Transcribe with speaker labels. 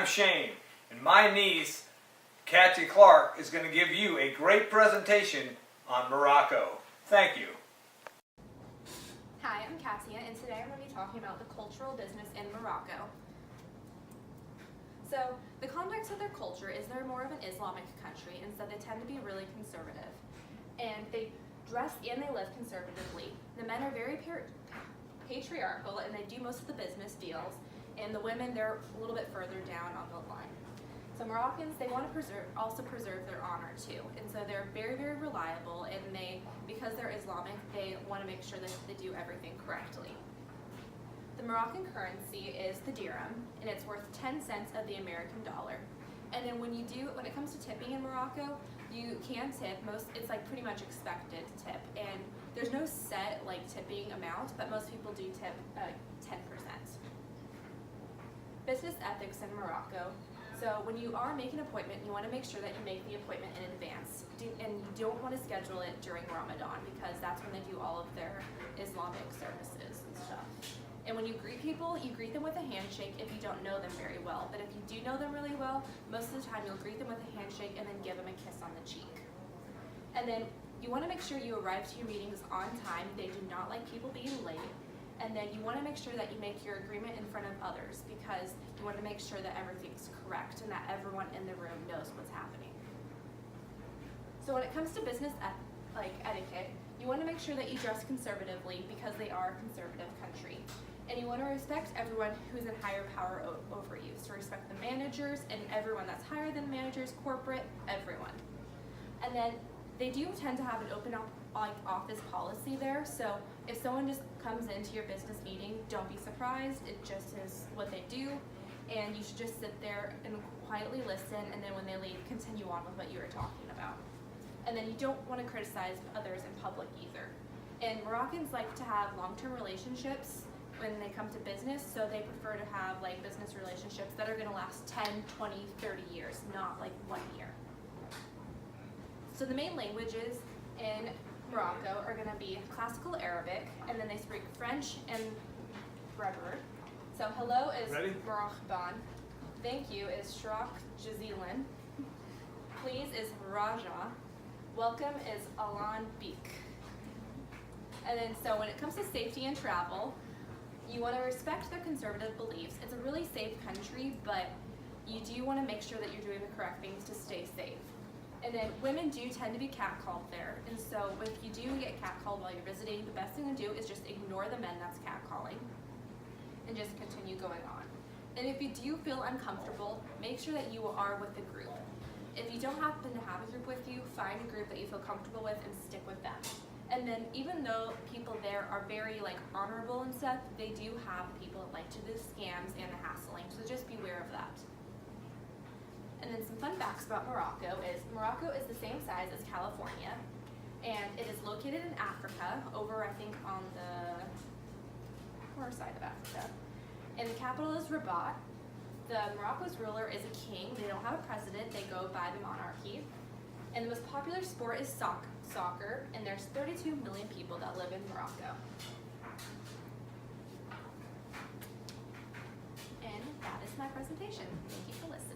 Speaker 1: I'm Shane, and my niece, Kathy Clark, is going to give you a great presentation on Morocco. Thank you.
Speaker 2: Hi, I'm Katia, and today I'm going to be talking about the cultural business in Morocco. So, the context of their culture is they're more of an Islamic country, and so they tend to be really conservative. And they dress and they live conservatively. The men are very patriarchal, and they do most of the business deals, and the women, they're a little bit further down on the line. So Moroccans, they want to also preserve their honor too, and so they're very, very reliable, and because they're Islamic, they want to make sure that they do everything correctly. The Moroccan currency is the dirham, and it's worth 10 cents of the American dollar. And then when it comes to tipping in Morocco, you can tip, it's like pretty much expected to tip, and there's no set like tipping amount, but most people do tip 10%. Business ethics in Morocco. So when you are making an appointment, you want to make sure that you make the appointment in advance, and you don't want to schedule it during Ramadan because that's when they do all of their Islamic services and stuff. And when you greet people, you greet them with a handshake if you don't know them very well. But if you do know them really well, most of the time you'll greet them with a handshake and then give them a kiss on the cheek. And then you want to make sure you arrive to your meetings on time. They do not like people being late. And then you want to make sure that you make your agreement in front of others because you want to make sure that everything's correct and that everyone in the room knows what's happening. So when it comes to business etiquette, you want to make sure that you dress conservatively because they are a conservative country. And you want to respect everyone who's in higher power over you. So respect the managers and everyone that's higher than managers, corporate, everyone. And then they do tend to have an open office policy there. So if someone just comes into your business meeting, don't be surprised. It just is what they do. And you should just sit there and quietly listen. And then when they leave, continue on with what you were talking about. And then you don't want to criticize others in public either. And Moroccans like to have long-term relationships when they come to business, so they prefer to have like business relationships that are going to last 10, 20, 30 years, not like 1 year. So the main languages in Morocco are going to be classical Arabic, and then they speak French and Berber. So hello is Marhaban, thank you is Shrak Jazilan, please is Raja, welcome is Alan Beek. And then so when it comes to safety and travel, you want to respect their conservative beliefs. It's a really safe country, but you do want to make sure that you're doing the correct things to stay safe. And then women do tend to be catcalled there. And so if you do get catcalled while you're visiting, the best thing to do is just ignore the men that's catcalling and just continue going on. And if you do feel uncomfortable, make sure that you are with a group. If you don't happen to have a group with you, find a group that you feel comfortable with and stick with them. And then even though people there are very honorable and stuff, they do have people that like to do scams and the hassling, so just beware of that. And then some fun facts about Morocco is the same size as California, and it is located in Africa, over I think on the far side of Africa. And the capital is Rabat. Morocco's ruler is a king. They don't have a president, they go by the monarchy. And the most popular sport is soccer, and there's 32 million people that live in Morocco. And that is my presentation. Thank you for listening.